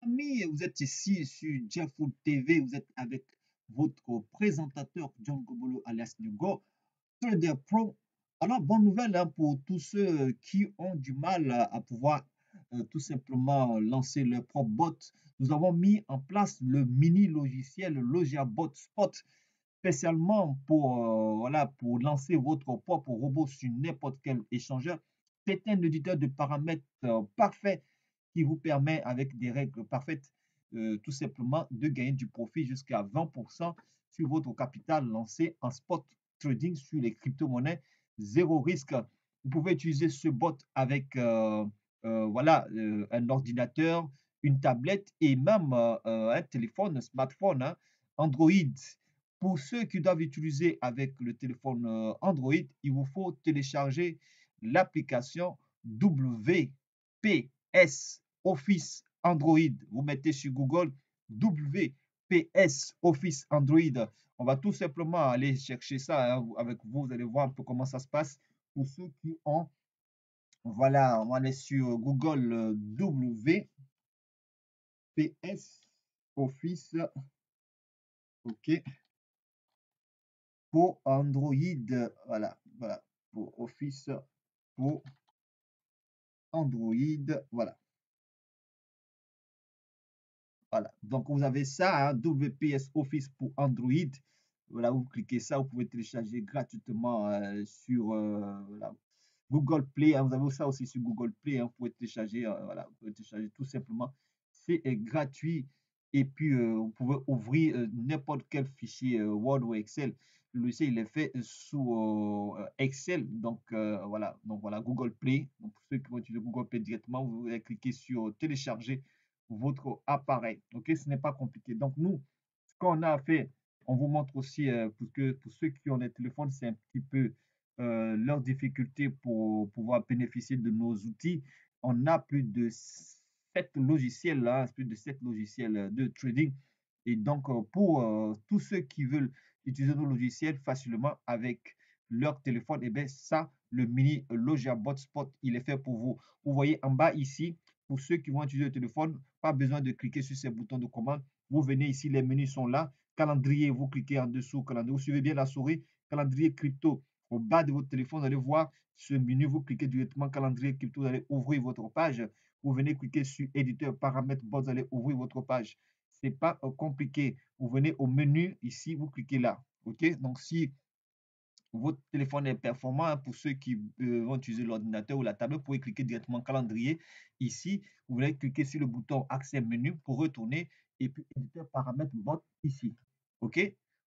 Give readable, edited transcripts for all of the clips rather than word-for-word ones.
amis, vous êtes ici sur Jefffood TV, vous êtes avec votre présentateur John Gobolo alias Nugo, Trader Pro. Alors, bonne nouvelle hein, pour tous ceux qui ont du mal à pouvoir tout simplement lancer leur propre bot. Nous avons mis en place le mini logiciel LogiaBot Spot spécialement pour, voilà, pour lancer votre propre robot sur n'importe quel échangeur. C'est un éditeur de paramètres parfait qui vous permet, avec des règles parfaites, tout simplement de gagner du profit jusqu'à 20% sur votre capital lancé en spot trading sur les crypto-monnaies, zéro risque. Vous pouvez utiliser ce bot avec voilà, un ordinateur, une tablette et même un téléphone, un smartphone, hein, Android. Pour ceux qui doivent utiliser avec le téléphone Android, il vous faut télécharger l'application WPS Office Android. Vous mettez sur Google WPS Office Android. On va tout simplement aller chercher ça hein, avec vous. Vous allez voir un peu comment ça se passe. Pour ceux qui ont, voilà, on va aller sur Google WPS Office, OK, pour Android. Voilà, voilà, pour Office pour Android. Voilà. Voilà. Donc, vous avez ça, hein, WPS Office pour Android. Voilà, vous cliquez ça, vous pouvez télécharger gratuitement sur voilà, Google Play. Hein, vous avez ça aussi sur Google Play. Hein, vous pouvez télécharger, voilà, vous pouvez télécharger tout simplement. C'est gratuit. Et puis, vous pouvez ouvrir n'importe quel fichier Word ou Excel. Le logiciel, il est fait sous Excel. Donc, voilà, Google Play. Donc, pour ceux qui vont utiliser Google Play directement, vous allez cliquer sur télécharger votre appareil. OK, ce n'est pas compliqué. Donc, nous, ce qu'on a fait, on vous montre aussi, pour ceux qui ont des téléphones, c'est un petit peu leur difficulté pour pouvoir bénéficier de nos outils. On a plus de 7 logiciels, là, plus de 7 logiciels de trading. Et donc, pour tous ceux qui veulent utiliser nos logiciels facilement avec leur téléphone, et bien ça, le mini LogiaBot Spot, il est fait pour vous. Vous voyez en bas ici, pour ceux qui vont utiliser le téléphone, pas besoin de cliquer sur ces boutons de commande. Vous venez ici, les menus sont là. Calendrier, vous cliquez en dessous, calendrier. Vous suivez bien la souris. Calendrier crypto. Au bas de votre téléphone, vous allez voir ce menu. Vous cliquez directement calendrier crypto. Vous allez ouvrir votre page. Vous venez cliquer sur éditeur, paramètres, bot. Vous allez ouvrir votre page. Ce n'est pas compliqué. Vous venez au menu ici, vous cliquez là. OK? Donc, si votre téléphone est performant, hein, pour ceux qui vont utiliser l'ordinateur ou la tablette, vous pouvez cliquer directement calendrier. Ici, vous allez cliquer sur le bouton accès menu pour retourner et puis éditeur paramètres bot ici. OK?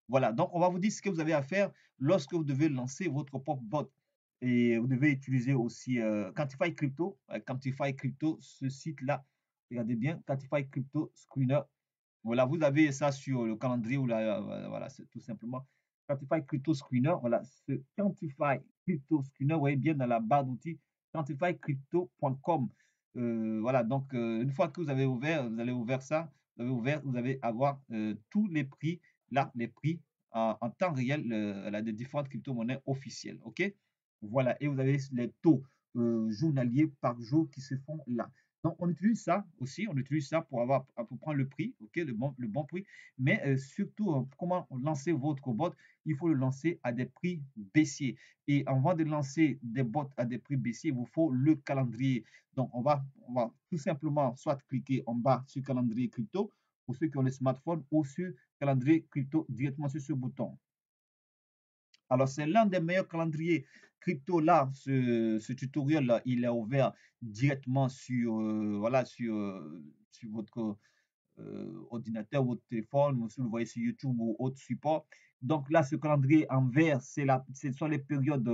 Voilà. Donc, on va vous dire ce que vous avez à faire lorsque vous devez lancer votre propre bot. Et vous devez utiliser aussi Quantify Crypto. Quantify Crypto, ce site-là, regardez bien, Quantify Crypto Screener. Voilà, vous avez ça sur le calendrier ou là, voilà, c'est tout simplement Quantify Crypto Screener. Voilà, ce Quantify Crypto Screener, vous voyez bien dans la barre d'outils, quantifycrypto.com. Voilà, donc une fois que vous avez ouvert, vous allez ouvert ça, vous allez avoir tous les prix, là, les prix en temps réel là, des différentes crypto-monnaies officielles. OK? Voilà, et vous avez les taux journaliers par jour qui se font là. Donc, on utilise ça aussi, on utilise ça pour prendre le prix, OK, le bon prix. Mais surtout, comment lancer votre bot? Il faut le lancer à des prix baissiers. Et avant de lancer des bots à des prix baissiers, il vous faut le calendrier. Donc, on va tout simplement soit cliquer en bas sur calendrier crypto pour ceux qui ont le smartphone ou sur calendrier crypto directement sur ce bouton. Alors, c'est l'un des meilleurs calendriers crypto là. Ce tutoriel-là, il est ouvert directement sur, voilà, sur votre ordinateur, votre téléphone, ou si vous le voyez sur YouTube ou autre support. Donc là, ce calendrier en vert, ce sont les périodes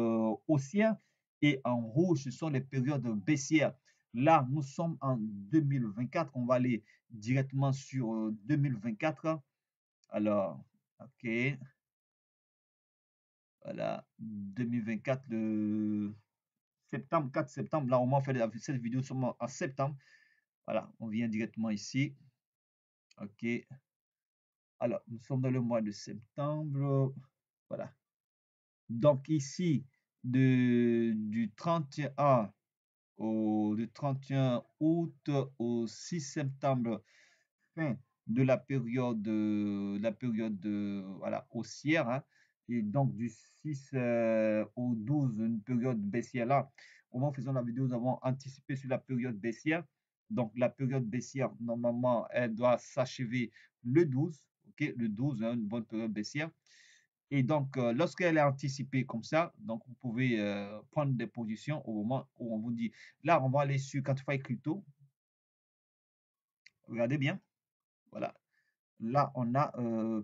haussières et en rouge, ce sont les périodes baissières. Là, nous sommes en 2024. On va aller directement sur 2024. Alors, OK. Voilà, 2024, le septembre, 4 septembre. Là, au moins, on fait cette vidéo seulement en septembre. Voilà, on vient directement ici. OK. Alors, nous sommes dans le mois de septembre. Voilà. Donc, ici, du 31 du 31 août au 6 septembre, fin de la période voilà, haussière, hein, et donc du 6 au 12, une période baissière là. Au moment où nous faisons la vidéo, nous avons anticipé sur la période baissière. Donc la période baissière, normalement, elle doit s'achever le 12, ok, le 12, hein, une bonne période baissière. Et donc, lorsqu'elle est anticipée comme ça, donc vous pouvez prendre des positions au moment où on vous dit. Là, on va aller sur Quantify Crypto. Regardez bien. Voilà. Là, on a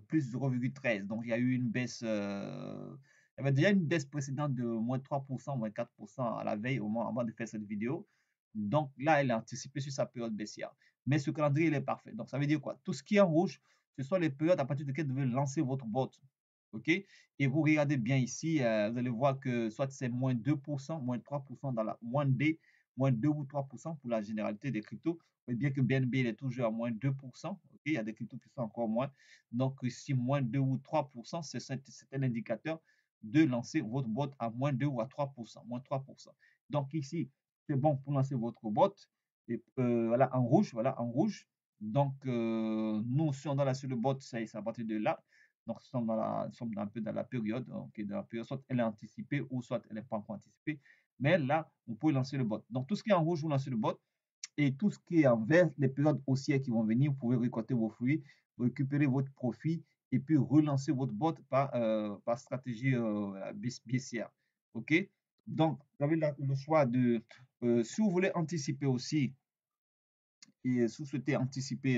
plus 0,13. Donc, il y a eu une baisse. Il y avait déjà une baisse précédente de moins 3%, moins 4% à la veille, au moment avant de faire cette vidéo. Donc, là, elle est anticipée sur sa période baissière. Mais ce calendrier, il est parfait. Donc, ça veut dire quoi? Tout ce qui est en rouge, ce sont les périodes à partir desquelles vous devez lancer votre bot. OK? Et vous regardez bien ici, vous allez voir que soit c'est moins 2%, moins 3% dans la moins D, moins 2 ou 3% pour la généralité des cryptos. Vous voyez bien que BNB il est toujours à moins 2%. OK? Il y a des cryptos qui sont encore moins. Donc, ici, moins 2 ou 3%, c'est un indicateur de lancer votre bot à moins 2 ou à 3%, moins 3%. Donc, ici, c'est bon pour lancer votre bot. Et voilà, en rouge, voilà, en rouge. Donc, nous, si on est là sur le bot, c'est à partir de là. Donc, nous sommes un peu dans la période, okay, dans la période, soit elle est anticipée ou soit elle n'est pas encore anticipée. Mais là, vous pouvez lancer le bot. Donc, tout ce qui est en rouge, vous lancez le bot. Et tout ce qui est en vert, les périodes haussières qui vont venir, vous pouvez récolter vos fruits, récupérer votre profit et puis relancer votre bot par stratégie baissière. OK? Donc, vous avez le choix de, si vous voulez anticiper aussi, et si vous souhaitez anticiper,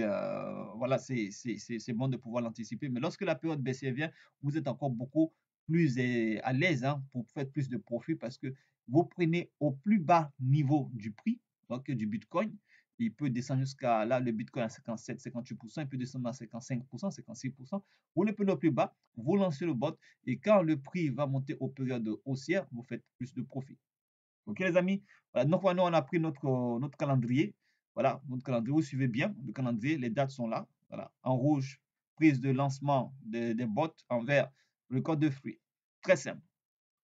voilà, c'est bon de pouvoir l'anticiper. Mais lorsque la période baissière vient, vous êtes encore beaucoup plus à l'aise hein, pour faire plus de profit parce que vous prenez au plus bas niveau du prix, donc du Bitcoin. Il peut descendre jusqu'à là, le Bitcoin à 57, 58%, il peut descendre à 55%, 56%. Vous le prenez au plus bas, vous lancez le bot et quand le prix va monter aux périodes haussières, vous faites plus de profit. OK, les amis? Voilà, donc, voilà, nous, on a pris notre calendrier. Voilà, notre calendrier. Vous suivez bien le calendrier. Les dates sont là. Voilà, en rouge, prise de lancement des bots. En vert, le code de fruits. Très simple.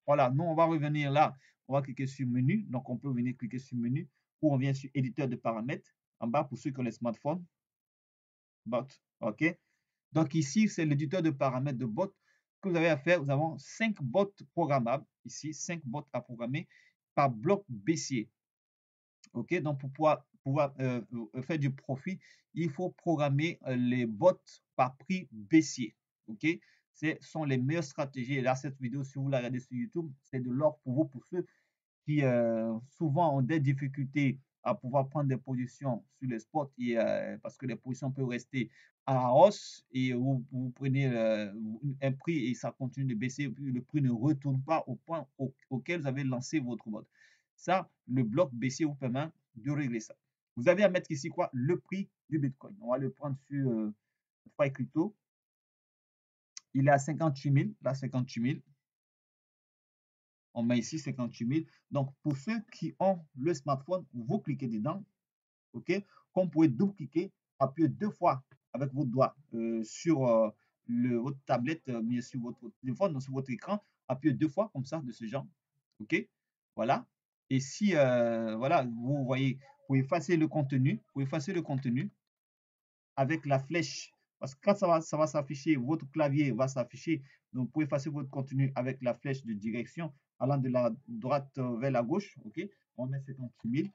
Voilà, nous, on va revenir là. On va cliquer sur menu. Donc, on peut venir cliquer sur menu ou on vient sur éditeur de paramètres. En bas, pour ceux qui ont les smartphones. Bot. OK. Donc, ici, c'est l'éditeur de paramètres de bot que vous avez à faire. Nous avons 5 bots programmables. Ici, 5 bots à programmer par bloc baissier. OK, donc pour pouvoir faire du profit, il faut programmer les bots par prix baissier. OK, ce sont les meilleures stratégies. Et là, cette vidéo, si vous la regardez sur YouTube, c'est de l'or pour vous, pour ceux qui souvent ont des difficultés à pouvoir prendre des positions sur les spots et, parce que les positions peuvent rester à la hausse et vous prenez un prix et ça continue de baisser, puis le prix ne retourne pas au point auquel vous avez lancé votre bot. Ça, le bloc baissier vous permet de régler ça. Vous avez à mettre ici quoi? Le prix du Bitcoin. On va le prendre sur Fire Crypto. Il est à 58 000, là 58 000. On met ici 58 000. Donc, pour ceux qui ont le smartphone, vous cliquez dedans. OK? Comme vous pouvez double-cliquer, appuyer 2 fois avec votre doigt sur votre tablette, bien sûr, votre téléphone, sur votre écran. Appuyez 2 fois comme ça, de ce genre. OK? Voilà. Et si, voilà, vous voyez, vous pouvez effacer le contenu. Vous pouvez effacer le contenu avec la flèche. Parce que quand ça va s'afficher, votre clavier va s'afficher. Donc, vous pouvez effacer votre contenu avec la flèche de direction allant de la droite vers la gauche. OK? On met 58 000.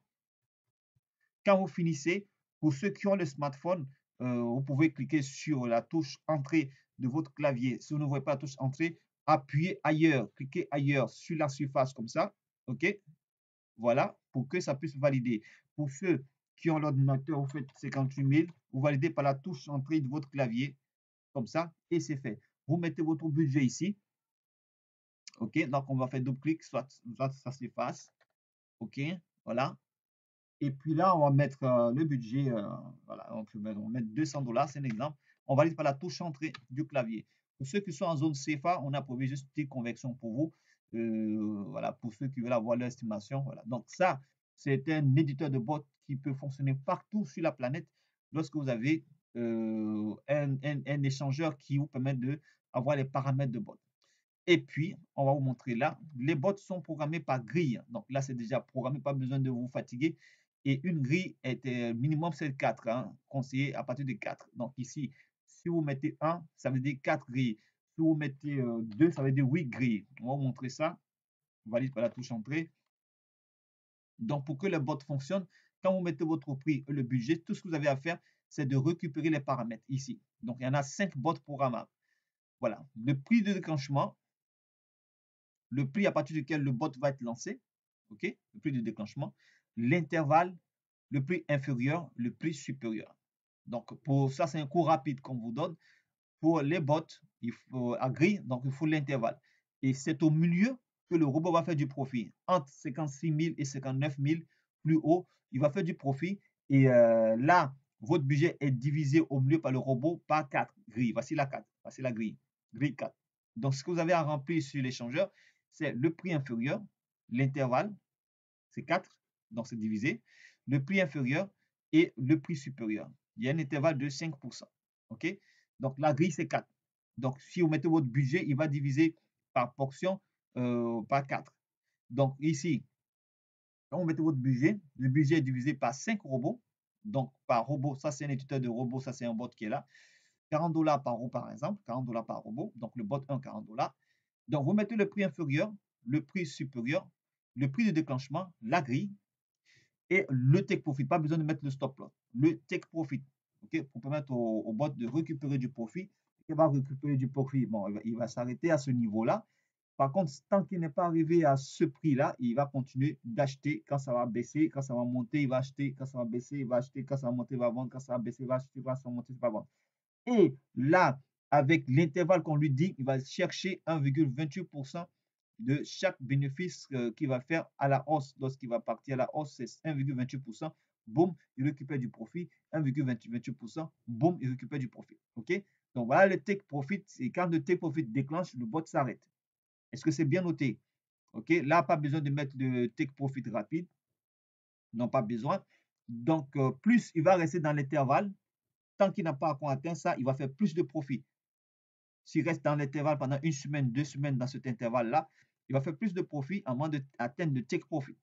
Quand vous finissez, pour ceux qui ont le smartphone, vous pouvez cliquer sur la touche entrée de votre clavier. Si vous ne voyez pas la touche entrée, appuyez ailleurs, cliquez ailleurs sur la surface comme ça. OK? Voilà, pour que ça puisse valider. Pour ceux qui ont l'ordinateur, vous faites 58 000, vous validez par la touche entrée de votre clavier, comme ça, et c'est fait. Vous mettez votre budget ici. OK, donc on va faire double clic, soit ça s'efface. OK, voilà. Et puis là, on va mettre le budget, voilà, on va mettre 200 $, c'est un exemple. On valide par la touche entrée du clavier. Pour ceux qui sont en zone CFA, on a prévu juste une petite conversion pour vous. Voilà, pour ceux qui veulent avoir l'estimation. Voilà. Donc ça, c'est un éditeur de bot qui peut fonctionner partout sur la planète lorsque vous avez un échangeur qui vous permet d'avoir les paramètres de bot. Et puis, on va vous montrer là, les bots sont programmés par grille. Donc là, c'est déjà programmé, pas besoin de vous fatiguer. Et une grille est minimum, c'est 4, hein, conseillé à partir de 4. Donc ici, si vous mettez 1, ça veut dire 4 grilles. Si vous mettez 2, ça veut dire 8 grilles. On va vous montrer ça. Valide par la touche entrée. Donc, pour que le bot fonctionne, quand vous mettez votre prix et le budget, tout ce que vous avez à faire, c'est de récupérer les paramètres ici. Donc, il y en a 5 bots programmables. Voilà. Le prix de déclenchement, le prix à partir duquel le bot va être lancé, ok, le prix de déclenchement, l'intervalle, le prix inférieur, le prix supérieur. Donc, pour ça, c'est un cours rapide qu'on vous donne. Pour les bots, il faut agree, donc il faut l'intervalle. Et c'est au milieu que le robot va faire du profit. Entre 56 000 et 59 000, plus haut, il va faire du profit. Et là, votre budget est divisé au milieu par le robot par 4 grilles. Voici la 4, voici la grille, grille 4. Donc, ce que vous avez à remplir sur l'échangeur, c'est le prix inférieur, l'intervalle, c'est 4, donc c'est divisé, le prix inférieur et le prix supérieur. Il y a un intervalle de 5%. OK? Donc la grille, c'est 4. Donc si vous mettez votre budget, il va diviser par portion par 4. Donc ici, quand vous mettez votre budget, le budget est divisé par 5 robots. Donc par robot, ça c'est un éditeur de robot, ça c'est un bot qui est là. 40 $ par robot par exemple, 40 $ par robot. Donc le bot 1, 40 $. Donc vous mettez le prix inférieur, le prix supérieur, le prix de déclenchement, la grille, et le take profit. Pas besoin de mettre le stop loss. Le take profit, ok, pour permettre au bot de récupérer du profit. Il va récupérer du profit. Bon, il va s'arrêter à ce niveau-là. Par contre, tant qu'il n'est pas arrivé à ce prix-là, il va continuer d'acheter. Quand ça va baisser, quand ça va monter, il va acheter. Quand ça va baisser, il va acheter. Quand ça va monter, il va vendre. Quand ça va baisser, il va acheter. Quand ça va monter, il va vendre. Et là, avec l'intervalle qu'on lui dit, il va chercher 1,28% de chaque bénéfice qu'il va faire à la hausse. Lorsqu'il va partir à la hausse, c'est 1,28%. Boum, il récupère du profit. 1,28%. Boum, il récupère du profit. OK? Donc voilà le take profit. Et quand le take profit déclenche, le bot s'arrête. Est-ce que c'est bien noté? OK? Là, pas besoin de mettre le take profit rapide. Non, pas besoin. Donc, plus il va rester dans l'intervalle, tant qu'il n'a pas encore atteint ça, il va faire plus de profit. S'il reste dans l'intervalle pendant une semaine, 2 semaines dans cet intervalle-là, il va faire plus de profit à moins d'atteindre le take profit.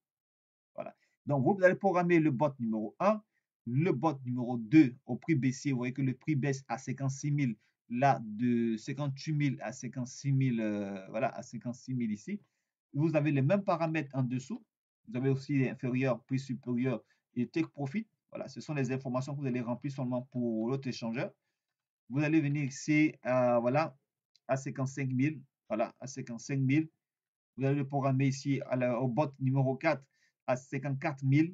Voilà. Donc, vous allez programmer le bot numéro 1, le bot numéro 2 au prix baissier. Vous voyez que le prix baisse à 56 000, là, de 58 000 à 56 000, voilà, à 56 000 ici. Vous avez les mêmes paramètres en dessous. Vous avez aussi inférieur, prix supérieur et take profit. Voilà, ce sont les informations que vous allez remplir seulement pour l'autre échangeur. Vous allez venir ici voilà, à 55 000. Voilà, à 55 000. Vous allez le programmer ici au bot numéro 4 à 54 000.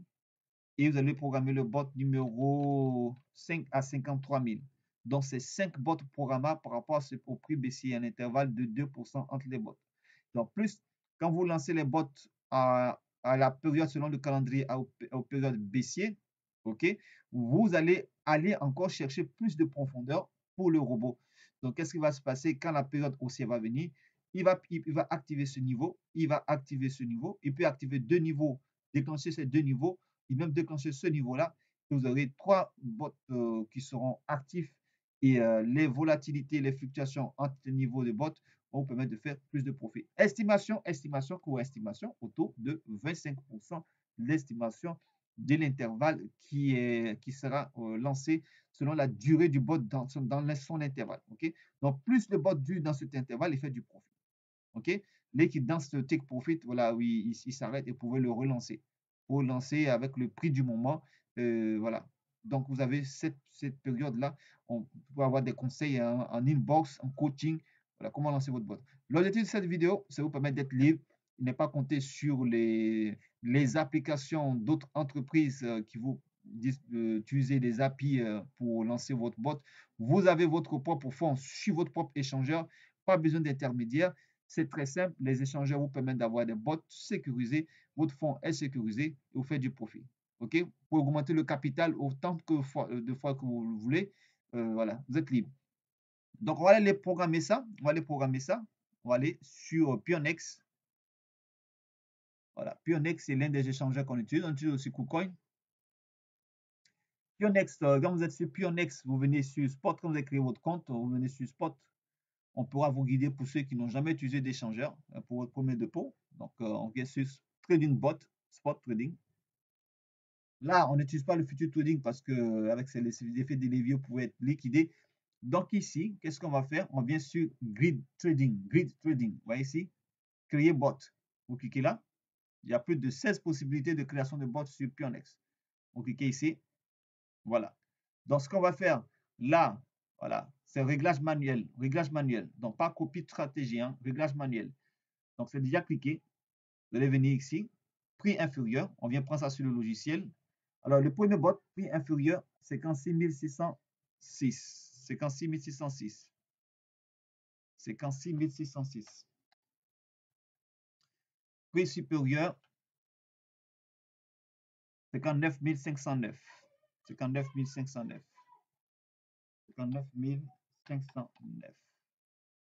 Et vous allez programmer le bot numéro 5 à 53 000. Donc, c'est 5 bots programmables par rapport au prix baissier, un intervalle de 2% entre les bots. Donc, plus, quand vous lancez les bots à la période selon le calendrier, aux périodes baissier, ok, vous allez aller encore chercher plus de profondeur pour le robot. Donc, qu'est-ce qui va se passer quand la période haussière va venir? Il va activer ce niveau, il va activer ce niveau, il peut activer 2 niveaux, déclencher ces 2 niveaux, et même déclencher ce niveau-là. Vous aurez 3 bots qui seront actifs et les volatilités, les fluctuations entre les niveaux de bots vont vous permettre de faire plus de profit. Estimation, co-estimation autour de 25%, l'estimation de l'intervalle qui sera lancé selon la durée du bot dans son intervalle. Okay? Donc, plus le bot dure dans cet intervalle, il fait du profit. OK? Dès qu'il dans ce take profit, voilà, oui, il s'arrête et vous pouvez le relancer. Pour lancer avec le prix du moment, voilà. Donc, vous avez cette période-là. On peut avoir des conseils en inbox, en coaching. Voilà, comment lancer votre bot. L'objectif de cette vidéo, c'est vous permettre d'être libre. Ne pas compter sur les applications d'autres entreprises qui vous disent d'utiliser des API pour lancer votre bot. Vous avez votre propre fonds sur votre propre échangeur. Pas besoin d'intermédiaire. C'est très simple. Les échangeurs vous permettent d'avoir des bots sécurisés. Votre fonds est sécurisé et vous faites du profit. OK? Pour augmenter le capital autant de fois que vous le voulez. Voilà, vous êtes libre. Donc, on va aller programmer ça. On va aller programmer ça. On va aller sur Pionex. Voilà, Pionex, c'est l'un des échangeurs qu'on utilise. On utilise aussi KuCoin. Pionex, quand vous êtes sur Pionex, vous venez sur Spot. Quand vous avez créé votre compte, vous venez sur Spot. On pourra vous guider pour ceux qui n'ont jamais utilisé d'échangeur pour votre premier dépôt. Donc, on vient sur Trading Bot, Spot Trading. Là, on n'utilise pas le future trading parce que avec les effets de levier, vous pouvez être liquidé. Donc ici, qu'est-ce qu'on va faire? On vient sur grid trading. Grid trading. Vous voyez ici? Créer bot. Vous cliquez là. Il y a plus de 16 possibilités de création de bots sur Pionex. Vous cliquez ici. Voilà. Donc, ce qu'on va faire là, voilà, c'est réglage manuel. Réglage manuel. Donc, pas copie de stratégie, hein, réglage manuel. Donc, c'est déjà cliqué. Vous allez venir ici. Prix inférieur. On vient prendre ça sur le logiciel. Alors, le premier bot, prix inférieur, 56 606. 56 606. 56 606. Prix supérieur, 59 509. 59 509. 59 509.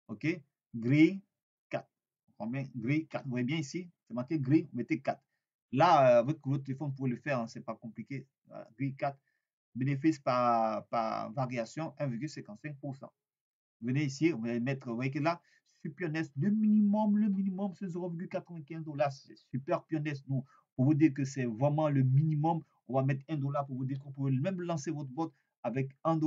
OK? Gris 4. Combien? Gris 4. Vous voyez bien ici? C'est marqué gris, vous mettez 4. Là, avec votre téléphone, vous pouvez le faire, hein, c'est pas compliqué. Voilà, gris 4. Bénéfice par variation, 1,55%. Venez ici, vous allez mettre, vous voyez que là, Super NES, le minimum, c'est 0,95 $. C'est Super Pionest. Nous, pour vous dire que c'est vraiment le minimum, on va mettre 1 $ pour vous dire qu'on peut même lancer votre bot avec 1 $.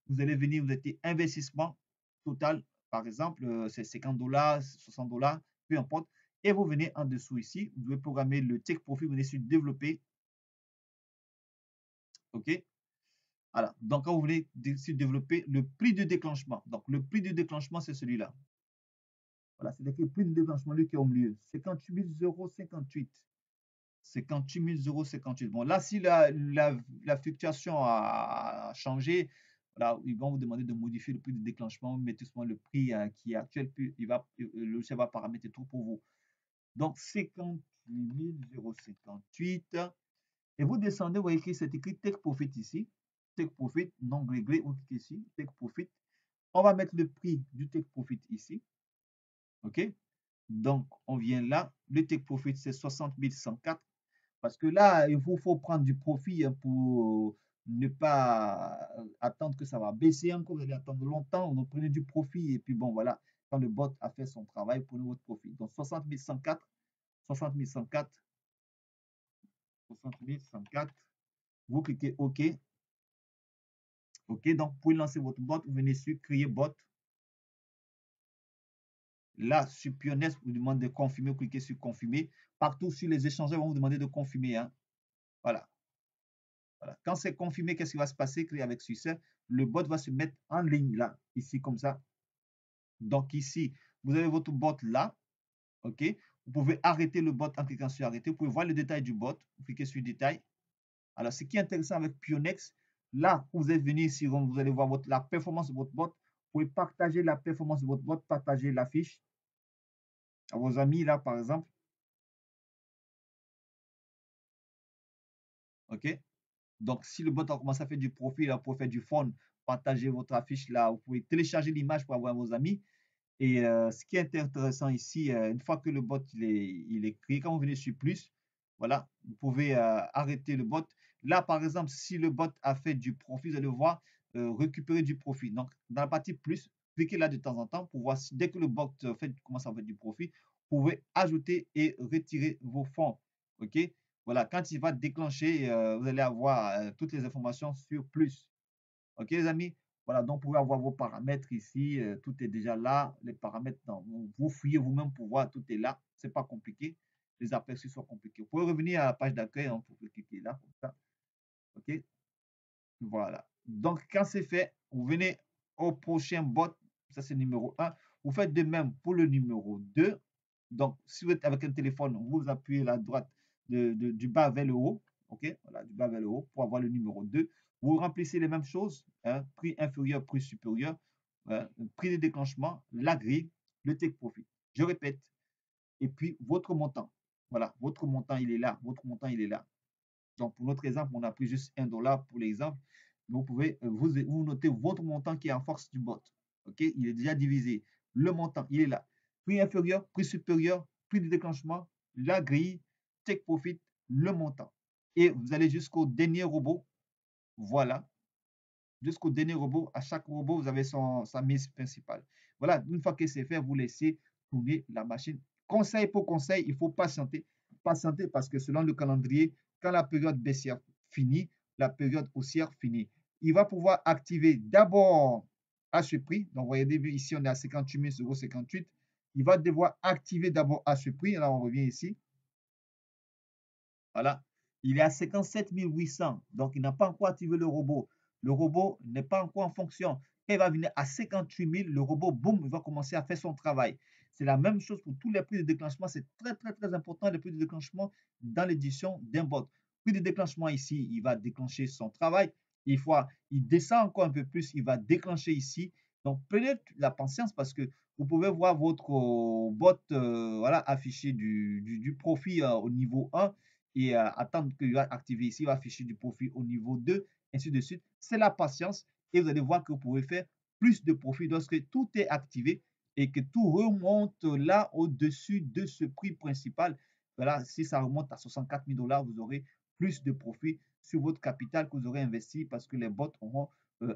Vous allez venir, vous êtes investissement total, par exemple, c'est 50 $, 60 $, peu importe. Et vous venez en dessous ici, vous devez programmer le take profit, vous venez sur développer. OK? Voilà. Donc, quand vous venez sur développer le prix de déclenchement. Donc, le prix de déclenchement, c'est celui-là. Voilà, c'est écrit prix de déclenchement, lui qui est au milieu. 58 058. 58 058. Bon, là, si la fluctuation a changé, voilà, ils vont vous demander de modifier le prix de déclenchement. Vous mettez souvent le prix qui est actuel, puis le logiciel va paramétrer tout pour vous. Donc, 58 058. Et vous descendez, vous voyez que c'est écrit Take Profit ici. Take Profit, non réglé, vous cliquez ici, Take Profit. On va mettre le prix du Take Profit ici. OK? Donc, on vient là. Le take profit, c'est 60 104. Parce que là, il faut prendre du profit hein, pour ne pas attendre que ça va baisser encore. Vous allez attendre longtemps. Donc, prenez du profit. Et puis, bon, voilà. Quand le bot a fait son travail, prenez votre profit. Donc, 60 104. 60 104. 60 104. Vous cliquez OK. OK. Donc, vous pouvez lancer votre bot. Vous venez sur Créer bot. Là, sur Pionest, vous demande de confirmer. Vous cliquez sur Confirmer. Partout sur les échangeurs, vont vous demander de confirmer. Hein. Voilà. Voilà. Quand c'est confirmé, qu'est-ce qui va se passer avec succès? Le bot va se mettre en ligne là, ici comme ça. Donc ici, vous avez votre bot là. OK? Vous pouvez arrêter le bot en cliquant sur arrêter. Vous pouvez voir le détail du bot. Vous cliquez sur détail. Alors, ce qui est intéressant avec Pionex, là, vous êtes venu ici, vous allez voir la performance de votre bot. Vous pouvez partager la performance de votre bot, partager la fiche à vos amis là, par exemple. OK? Donc, si le bot a commencé à faire du profit, là, pour faire du fun, partagez votre affiche là. Vous pouvez télécharger l'image pour avoir vos amis. Et ce qui est intéressant ici, une fois que le bot il est créé, quand vous venez sur plus, voilà, vous pouvez arrêter le bot. Là, par exemple, si le bot a fait du profit, vous allez voir récupérer du profit. Donc, dans la partie plus, cliquez là de temps en temps pour voir si dès que le bot commence à faire du profit, vous pouvez ajouter et retirer vos fonds. OK? Voilà, quand il va déclencher, vous allez avoir toutes les informations sur plus. OK, les amis? Voilà, donc vous pouvez avoir vos paramètres ici. Tout est déjà là. Les paramètres, vous fouillez vous-même pour voir, tout est là. Ce n'est pas compliqué. Les aperçus sont compliqués. Vous pouvez revenir à la page d'accueil, hein, pour cliquer là, comme ça. OK? Voilà. Donc, quand c'est fait, vous venez au prochain bot. Ça, c'est le numéro 1. Vous faites de même pour le numéro 2. Donc, si vous êtes avec un téléphone, vous appuyez à la droite du bas vers le haut. OK? Voilà, du bas vers le haut pour avoir le numéro 2. Vous remplissez les mêmes choses. Hein, prix inférieur, prix supérieur, hein, prix de déclenchement, la grille, le take profit. Je répète. Et puis, votre montant. Voilà, votre montant, il est là. Votre montant, il est là. Donc, pour notre exemple, on a pris juste 1 $ pour l'exemple. Vous pouvez vous noter votre montant qui est en force du bot. OK? Il est déjà divisé. Le montant, il est là. Prix inférieur, prix supérieur, prix de déclencement, la grille, take profit, le montant. Et vous allez jusqu'au dernier robot. Voilà. Jusqu'au dernier robot. À chaque robot, vous avez sa mise principale. Voilà. Une fois que c'est fait, vous laissez tourner la machine. Conseil pour conseil, il faut patienter. Patienter parce que selon le calendrier, quand la période baissière fini, la période haussière finie. Il va pouvoir activer d'abord à ce prix. Donc, vous voyez, début ici, on est à 58,58 €. Il va devoir activer d'abord à ce prix. Là, on revient ici. Voilà. Il est à 57 800. Donc, il n'a pas encore activé le robot. Le robot n'est pas encore en fonction. Quand il va venir à 58 000, le robot, boum, il va commencer à faire son travail. C'est la même chose pour tous les prix de déclenchement. C'est très, très, très important, les prix de déclenchement dans l'édition d'un bot. Prix de déclenchement ici, il va déclencher son travail. Il descend encore un peu plus, il va déclencher ici. Donc, prenez la patience parce que vous pouvez voir votre bot voilà, afficher du profit au niveau 1 et attendre qu'il va activer ici, il va afficher du profit au niveau 2, ainsi de suite. C'est la patience et vous allez voir que vous pouvez faire plus de profit lorsque tout est activé et que tout remonte là au-dessus de ce prix principal. Voilà, si ça remonte à 64 000 $, vous aurez plus de profit sur votre capital que vous aurez investi parce que les bots auront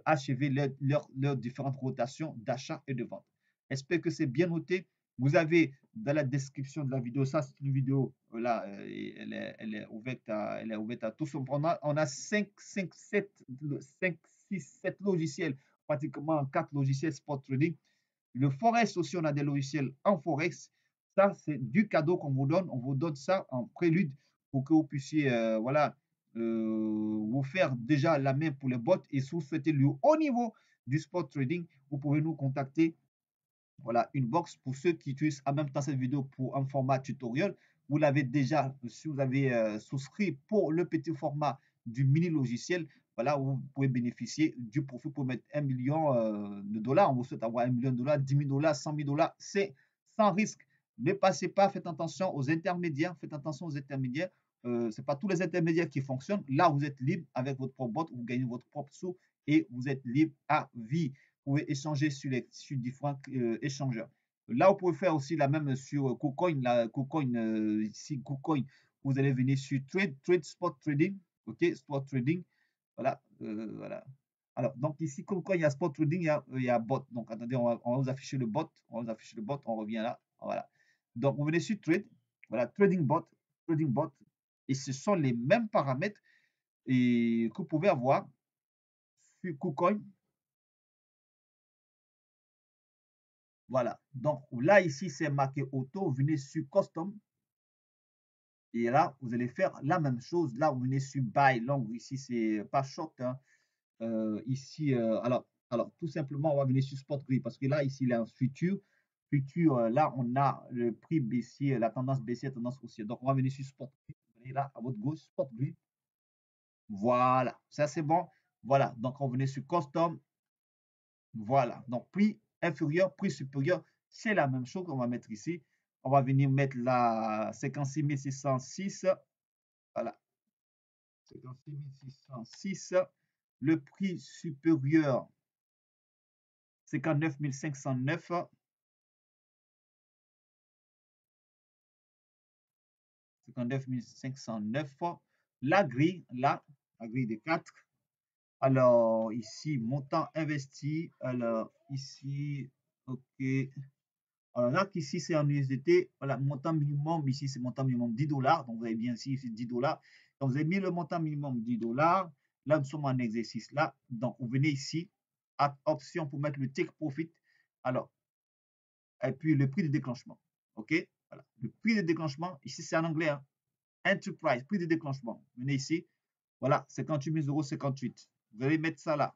achevé leurs différentes rotations d'achat et de vente. J'espère que c'est bien noté. Vous avez dans la description de la vidéo, ça c'est une vidéo, là, elle est ouverte à tous. On a 5, 7 logiciels, pratiquement 4 logiciels spot trading. Le Forex aussi, on a des logiciels en Forex. Ça, c'est du cadeau qu'on vous donne. On vous donne ça en prélude pour que vous puissiez voilà, vous faire déjà la main pour les bots. Et si vous souhaitez le haut niveau du spot trading, vous pouvez nous contacter. Voilà, une box pour ceux qui utilisent en même temps cette vidéo pour un format tutoriel. Vous l'avez déjà, si vous avez souscrit pour le petit format du mini logiciel, voilà, vous pouvez bénéficier du profit pour mettre 1 million de dollars. On vous souhaite avoir 1 million de dollars, 10 000 dollars, 100 000 dollars. C'est sans risque. Ne passez pas, faites attention aux intermédiaires. Faites attention aux intermédiaires. Ce n'est pas tous les intermédiaires qui fonctionnent. Là, vous êtes libre avec votre propre bot, vous gagnez votre propre sous et vous êtes libre à vie. Vous pouvez échanger sur différents échangeurs. Là, vous pouvez faire aussi la même sur KuCoin. Ici, KuCoin, vous allez venir sur Trade Spot Trading. OK, Spot Trading. Voilà. Voilà. Alors, donc ici, KuCoin, il y a Spot Trading, il y a Bot. Donc, attendez, on va vous afficher le bot. On va vous afficher le bot. On revient là. Voilà. Donc, vous venez sur Trade. Voilà, Trading Bot. Trading Bot. Et ce sont les mêmes paramètres que vous pouvez avoir sur KuCoin. Voilà. Donc là, ici, c'est marqué auto. Vous venez sur custom. Et là, vous allez faire la même chose. Là, vous venez sur buy long. Ici, c'est pas short, hein. Ici, alors, tout simplement, on va venir sur spot grid parce que là, ici, il est en futur. Futur, là, on a le prix baissier, la tendance baissière, tendance haussière. Donc, on va venir sur spot grid. Vous venez là, à votre gauche, spot grid. Voilà. Ça, c'est bon. Voilà. Donc, on venait sur custom. Voilà. Donc, prix inférieur, prix supérieur, c'est la même chose qu'on va mettre ici. On va venir mettre la 56 606. Voilà. 56 606. Le prix supérieur, 59 509. 59 509. La grille, là, la grille de 4. Alors, ici, montant investi. Alors, ici, OK. Alors là, ici, c'est en USDT. Voilà, montant minimum, ici, c'est montant minimum 10 $. Donc, vous avez bien ici, c'est 10 $. Donc, vous avez mis le montant minimum 10 $. Là, nous sommes en exercice là. Donc, vous venez ici, à option pour mettre le take profit. Alors, et puis le prix de déclenchement. OK? Voilà. Le prix de déclenchement, ici, c'est en anglais. Hein. Enterprise, prix de déclenchement. Vous venez ici. Voilà, 58 058. Vous allez mettre ça là.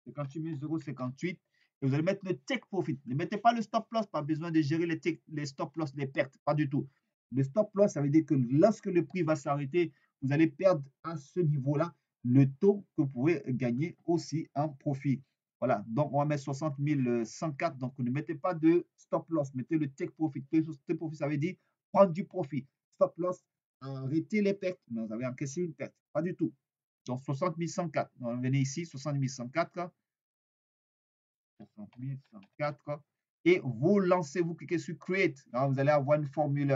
58 058. Et vous allez mettre le take profit. Ne mettez pas le stop loss, pas besoin de gérer les stop loss, les pertes, pas du tout. Le stop loss, ça veut dire que lorsque le prix va s'arrêter, vous allez perdre à ce niveau-là le taux que vous pouvez gagner aussi en profit. Voilà, donc on va mettre 60 104. Donc ne mettez pas de stop loss, mettez le take profit. Take profit, ça veut dire prendre du profit. Stop loss, arrêter les pertes, mais vous avez encaissé une perte. Pas du tout. Donc 60 104. Donc, venez ici, 60 104. 60 104. Et vous lancez, vous cliquez sur Create. Là, vous allez avoir une formule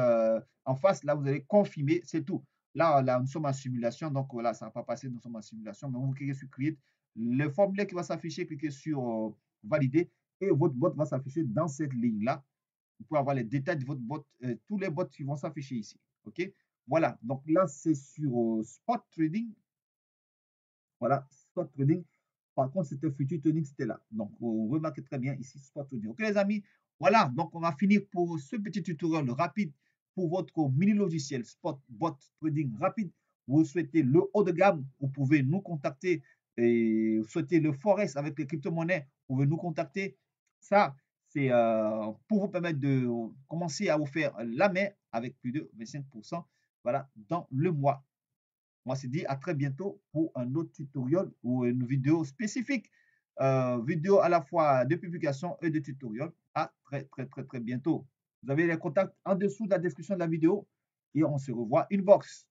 en face. Là, vous allez confirmer, c'est tout. Là, nous sommes en simulation. Donc, voilà, ça ne va pas passer, nous sommes en simulation. Mais vous cliquez sur Create. Le formulaire qui va s'afficher, cliquez sur Valider. Et votre bot va s'afficher dans cette ligne-là. Vous pouvez avoir les détails de votre bot, tous les bots qui vont s'afficher ici. OK? Voilà, donc là, c'est sur spot trading. Voilà, spot trading. Par contre, c'était future trading, c'était là. Donc, vous remarquez très bien ici, spot trading. OK, les amis, voilà, donc on va finir pour ce petit tutoriel rapide pour votre mini logiciel spot bot trading rapide. Vous souhaitez le haut de gamme, vous pouvez nous contacter. Et vous souhaitez le forex avec les crypto-monnaies, vous pouvez nous contacter. Ça, c'est pour vous permettre de commencer à vous faire la main avec plus de 25%, voilà, dans le mois. On se dit à très bientôt pour un autre tutoriel ou une vidéo spécifique. Vidéo à la fois de publication et de tutoriel. À très, très, très, très bientôt. Vous avez les contacts en dessous de la description de la vidéo et on se revoit inbox.